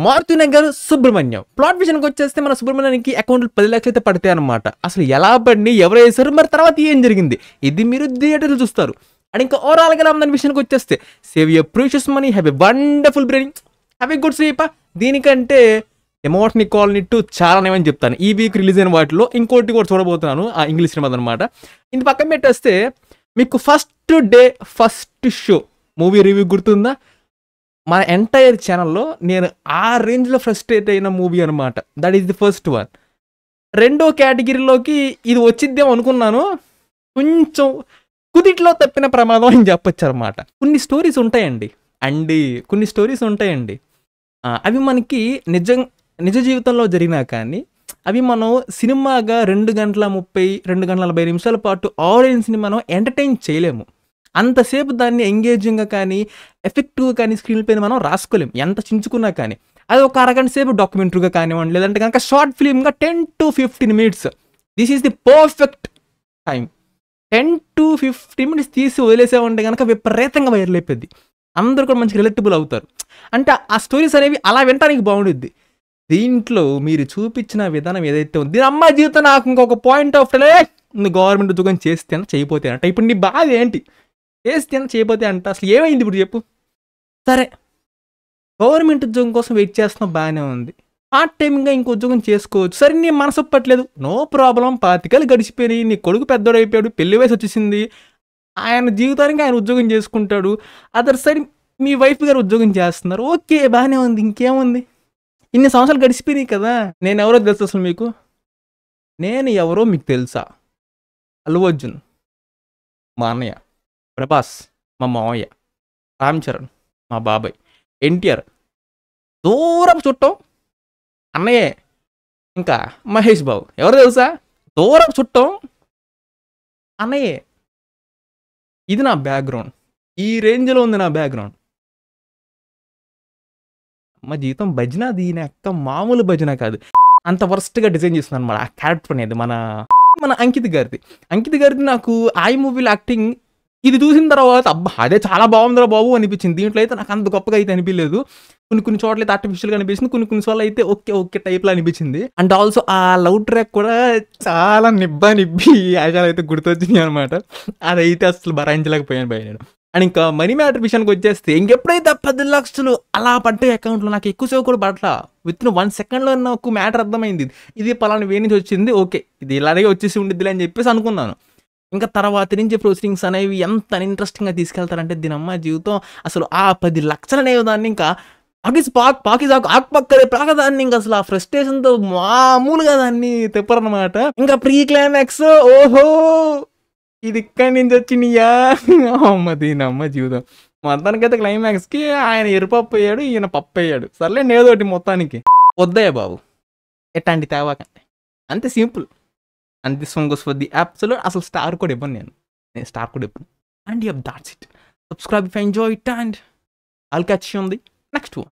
Maruthi Nagar Subrahmanyam plot విషయానికి వచ్చేస్తే మన సుబ్రహ్మణ్యానికి అకౌంట్లో 10 లక్షలు అయితే పడతాయి అనమాట. అసలు ఎలా పడి ఎవరు వేశారు, మరి తర్వాత ఏం జరిగింది, ఇది మీరు థియేటర్లు చూస్తారు. అండ్ ఇంకా ఓవరాల్గా దాని విషయానికి వచ్చేస్తే save your precious money, have a wonderful brain, have a good sleep. దీనికంటే ఎమోట్ని కాలనీ 2 చాలా నేమని చెప్తాను. ఈ వీక్ రిలీజ్ అయిన వాటిలో ఇంకోటి కూడా చూడబోతున్నాను, ఆ ఇంగ్లీష్ సినిమా అనమాట. ఇంత పక్కన పెట్టేస్తే మీకు first day first show movie review గుర్తుందా? మన ఎంటైర్ ఛానల్లో నేను ఆ రేంజ్లో ఫ్రస్ట్రేట్ అయిన మూవీ అనమాట. That is the first one. రెండో కేటగిరీలోకి ఇది వచ్చిద్దేమో అనుకున్నాను, కొంచెం కుదిట్లో తప్పిన ప్రమాదం అని చెప్పొచ్చు అనమాట. కొన్ని స్టోరీస్ ఉంటాయండి అవి మనకి నిజ జీవితంలో జరిగినా కానీ అవి మనం సినిమాగా 2 గంటల 30, 2 గంటల 40 నిమిషాల పాటు ఆడియన్స్ని మనం ఎంటర్టైన్ చేయలేము. అంతసేపు దాన్ని ఎంగేజింగ్గా కానీ ఎఫెక్టివ్గా కానీ స్క్రీన్ పైన మనం రాసుకోలేము ఎంత చించుకున్నా కానీ. అది ఒక అరగంట సేపు డాక్యుమెంటరీగా కానివ్వండి, లేదంటే కనుక షార్ట్ ఫిల్మ్గా 10 to 15 minutes. This is the perfect time. 10 to 15 minutes తీసి వదిలేసామంటే కనుక విపరీతంగా వైరల్ అయిపోద్ది, అందరూ కూడా మంచిగా రిలేటబుల్ అవుతారు. అంటే ఆ స్టోరీస్ అనేవి అలా వినడానికి బాగుండుద్ది. దీంట్లో మీరు చూపించిన విధానం ఏదైతే ఉంది, దీని అమ్మాయి జీవితం నాకు ఇంకొక పాయింట్ ఆఫ్ నువ్వు గవర్నమెంట్ ఉద్యోగం చేస్తేనా చేయపోతే అంట. ఇప్పుడు నీ బాధ ఏంటి, చేస్తేనా చేయపోతే అంట, అసలు ఏమైంది ఇప్పుడు చెప్పు. సరే, గవర్నమెంట్ ఉద్యోగం కోసం వెయిట్ చేస్తున్నావు, బాగానే ఉంది. పార్ట్ టైమ్గా ఇంకో ఉద్యోగం చేసుకోవచ్చు, సరే నీ మనసు ఒప్పట్లేదు, నో ప్రాబ్లం. 25 గడిచిపోయినాయి, నీ కొడుకు పెద్దోడు అయిపోయాడు, పెళ్లి వయసు వచ్చేసింది, ఆయన జీవితానికి ఆయన ఉద్యోగం చేసుకుంటాడు. అదర్ సైడ్ మీ వైఫ్ గారు ఉద్యోగం చేస్తున్నారు, ఓకే బాగానే ఉంది, ఇంకేముంది. ఇన్ని సంవత్సరాలు గడిచిపోయినాయి కదా. నేను ఎవరో తెలుసు అసలు మీకు, నేను ఎవరో మీకు తెలుసా? అల్లు అర్జున్ మా అన్నయ్య, ప్రభాస్ మా మావయ్య, రామ్ చరణ్ మా బాబాయ్, ఎన్టీఆర్ దూరం చుట్టం అన్నయ్యే. ఇంకా మహేష్ బాబు ఎవరు తెలుసా? దూరం చుట్టం అన్నయ్యే. ఇది నా బ్యాక్గ్రౌండ్, ఈ రేంజ్లో ఉంది నా బ్యాక్గ్రౌండ్. మా జీవితం భజన, దీని అక్క మామూలు భజన కాదు, అంత వర్స్ట్గా డిజైన్ చేస్తుంది అనమాట ఆ క్యారెక్టర్ అనేది. మన అంకిత్ గారిది నాకు ఐ మూవీలో యాక్టింగ్ ఇది చూసిన తర్వాత అబ్బా అదే చాలా బాగుందిరా బాబు అనిపించింది. దీంట్లో అయితే నాకు అంత గొప్పగా అయితే అనిపించలేదు. కొన్ని చోట్ల అయితే ఆర్టిఫిషియల్గా అనిపించింది, కొన్ని చోట్ల అయితే ఓకే టైప్లో అనిపించింది. అండ్ ఆల్సో ఆ లవ్ ట్రాక్ కూడా చాలా నిబ్బి ఆశాలు అయితే గుర్తొచ్చినాయి అనమాట. అదైతే అసలు భరాయించలేకపోయాను భయ నేను. అండ్ ఇంకా మనీ మ్యాటర్ విషయానికి వచ్చేస్తే ఇంకెప్పుడైతే 10 లక్షలు అలా పడ్డాయి అకౌంట్లో, నాకు ఎక్కువసేపు కూడా పడలా, విత్ 1 సెకండ్లో నాకు మ్యాటర్ అర్థమైంది. ఇది పలానా వే నుంచి వచ్చింది, ఓకే ఇది ఇలాగే వచ్చేసి ఉండిద్దిలే అని చెప్పేసి అనుకున్నాను. ఇంకా తర్వాత నుంచి ప్రొసీడింగ్స్ అనేవి ఎంత ఇంట్రెస్టింగ్గా తీసుకెళ్తారంటే దీని అమ్మ జీవితం అసలు ఆ 10 లక్షలు అనేవి దాన్ని ఇంకా ఆకుపక్కదే ప్రాగదాన్ని ఇంకా అసలు ఆ ఫ్రస్ట్రేషన్తో మామూలుగా దాన్ని తెప్పరనమాట. ఇంకా ప్రీ క్లైమాక్స్ ఓహో ఇది ఇక్కడి నుంచి వచ్చినాయా అమ్మ దీని అమ్మ జీవితం. మొత్తానికైతే క్లైమాక్స్కి ఆయన ఎరుపప్పు అయ్యాడు, ఈయన పప్పు అయ్యాడు. సర్లే నేదోటి మొత్తానికి వద్దయ్యా బాబు ఎట్లాంటి తేవాకంటే, అంతే simple. And this one goes for the absolute. అసలు స్టార్ కూడా ఇవ్వను నేను స్టార్ కూడా ఇవ్వను. And yup that's it. Subscribe if you enjoy it and I'll catch you on the next one.